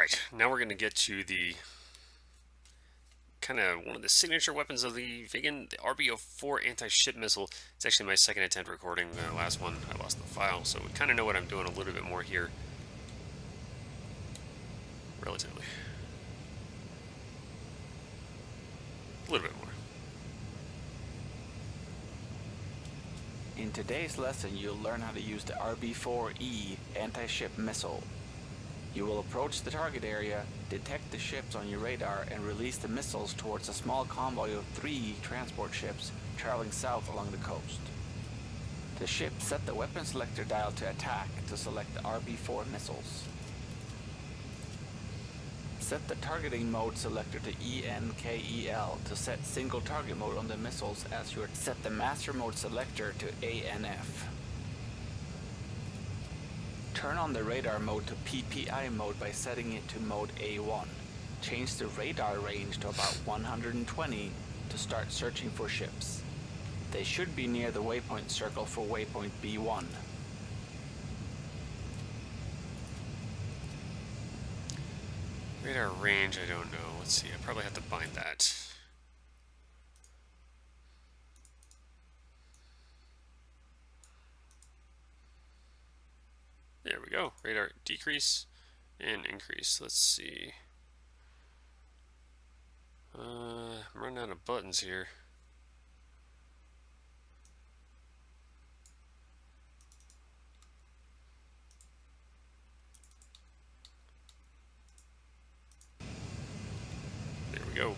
Alright, now we're going to get to the kind of one of the signature weapons of the Viggen, the RB-04 anti-ship missile. It's actually my second attempt recording. The last one, I lost the file, so we kind of know what I'm doing a little bit more here. Relatively. A little bit more. In today's lesson, you'll learn how to use the RB-04E anti-ship missile. You will approach the target area, detect the ships on your radar, and release the missiles towards a small convoy of 3 transport ships traveling south along the coast. The ship set the weapon selector dial to attack to select the RB-4 missiles. Set the targeting mode selector to ENKEL to set single target mode on the missiles as you set the master mode selector to ANF. Turn on the radar mode to PPI mode by setting it to mode A1. Change the radar range to about 120 to start searching for ships. They should be near the waypoint circle for waypoint B1. Radar range, I don't know. Let's see, I probably have to bind that. There we go. Radar decrease and increase. Let's see. I'm running out of buttons here. There we go.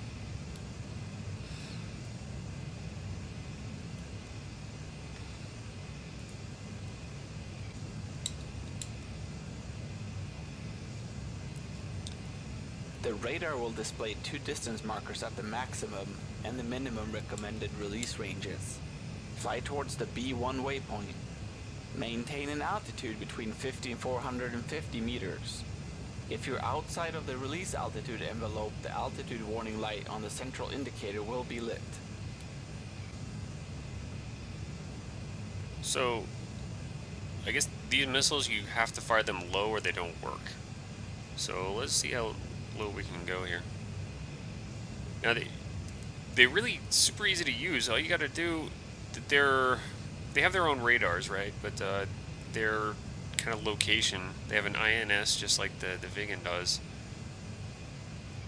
The radar will display 2 distance markers at the maximum and the minimum recommended release ranges. Fly towards the B1 waypoint. Maintain an altitude between 50 and 450 meters. If you're outside of the release altitude envelope, the altitude warning light on the central indicator will be lit. So, I guess these missiles, you have to fire them low or they don't work. So let's see how low we can go here. Now they're really super easy to use. All you got to do, they have their own radars, right? But their kind of location, they have an INS just like the Viggen does,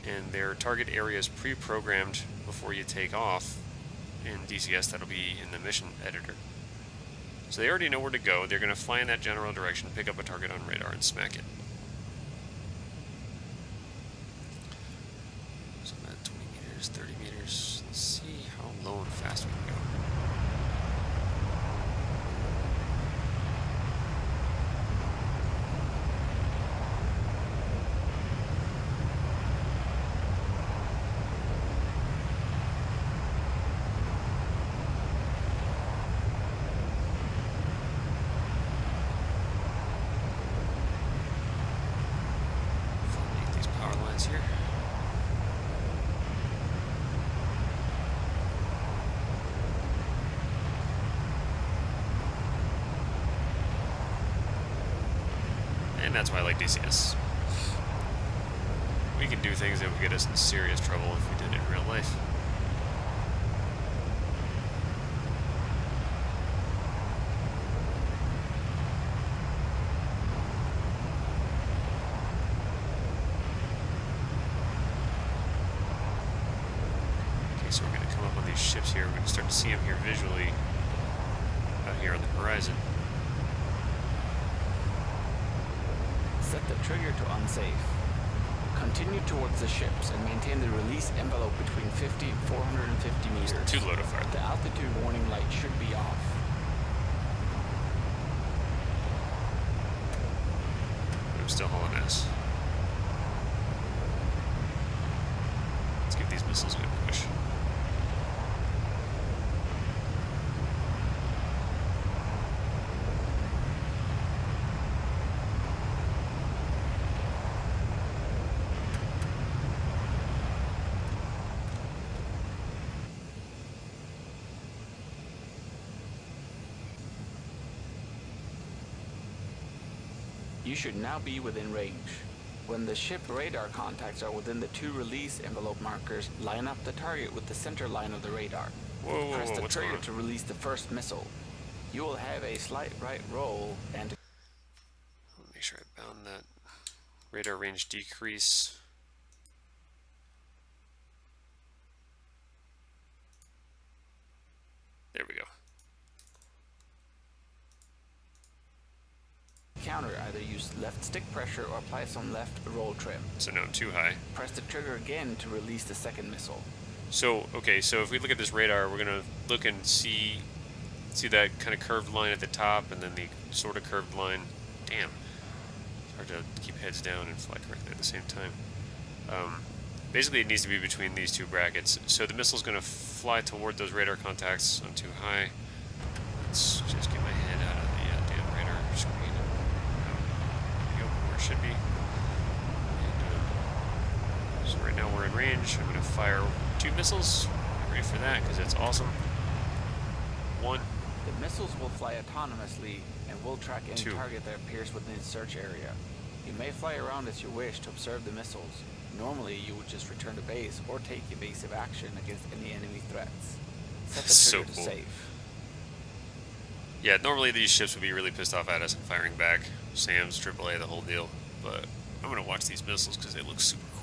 and their target area is pre-programmed before you take off. In DCS, that'll be in the mission editor. So they already know where to go. They're going to fly in that general direction, pick up a target on radar, and smack it. So about 20 meters, 30 meters. Let's see how low and fast we can go. Here. And that's why I like DCS. We can do things that would get us in serious trouble if we did it in real life. So we're going to come up on these ships here. We're going to start to see them here visually out here on the horizon. Set the trigger to unsafe. Continue towards the ships and maintain the release envelope between 50 and 450 meters. It's too low to fire. The altitude warning light should be off. I'm still hauling ass. Let's give these missiles a good push. You should now be within range. When the ship radar contacts are within the 2 release envelope markers, line up the target with the center line of the radar. Whoa, Press the what's going trigger on? to release the first missile. You will have a slight right roll and... Let me make sure I bound that. Radar range decrease. There we go. counter, either use left stick pressure or apply some left roll trim. So now I'm too high. Press the trigger again to release the second missile. So, okay, so if we look at this radar, we're going to look and see that kind of curved line at the top and then the sort of curved line. Damn. It's hard to keep heads down and fly correctly at the same time. Basically, it needs to be between these two brackets. So the missile's going to fly toward those radar contacts. I'm too high. Let's just get my head out of the damn radar screen. There we go, where it should be. And, so right now we're in range. I'm going to fire 2 missiles. Get ready for that because that's awesome. 1. The missiles will fly autonomously and will track any 2. target that appears within its search area. You may fly around as you wish to observe the missiles. Normally, you would just return to base or take evasive action against any enemy threats. Set the trigger to save. Yeah, normally these ships would be really pissed off at us and firing back. SAMs, AAA, the whole deal. But I'm going to watch these missiles because they look super cool.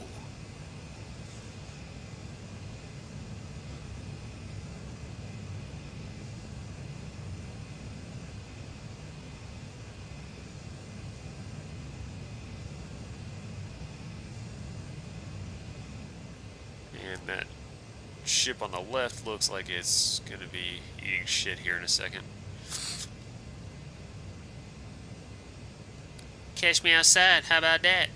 And that ship on the left looks like it's going to be eating shit here in a second. Catch me outside, how about that?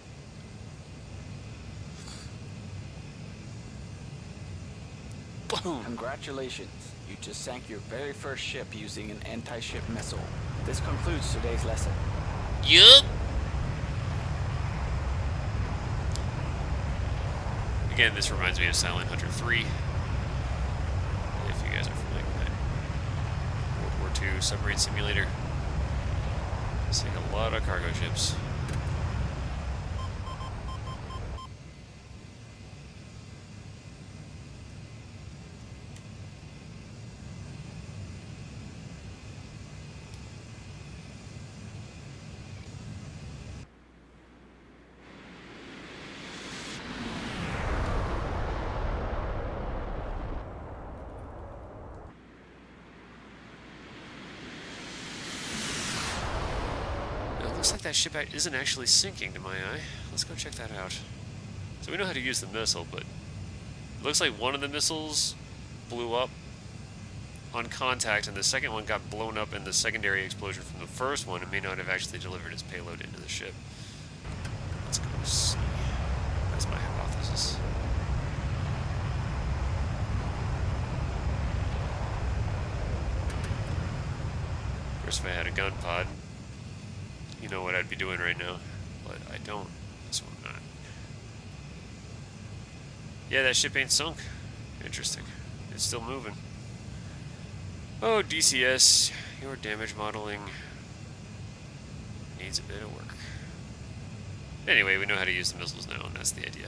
Boom! Congratulations, you just sank your very first ship using an anti-ship missile. This concludes today's lesson. Yup! Again, this reminds me of Silent Hunter 3. If you guys are familiar with that. World War II submarine simulator. Seeing a lot of cargo ships. Looks like that ship isn't actually sinking to my eye. Let's go check that out. So we know how to use the missile, but it looks like one of the missiles blew up on contact, and the second one got blown up in the secondary explosion from the first one. It may not have actually delivered its payload into the ship. Let's go see. That's my hypothesis. Of course, if I had a gun pod, you know what I'd be doing right now, but I don't, so I'm not. Yeah, that ship ain't sunk. Interesting. It's still moving. Oh, DCS, your damage modeling needs a bit of work. Anyway, we know how to use the missiles now, and that's the idea.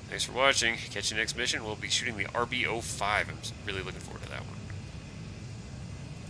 Thanks for watching. Catch you next mission. We'll be shooting the RB-05. I'm really looking forward to that one.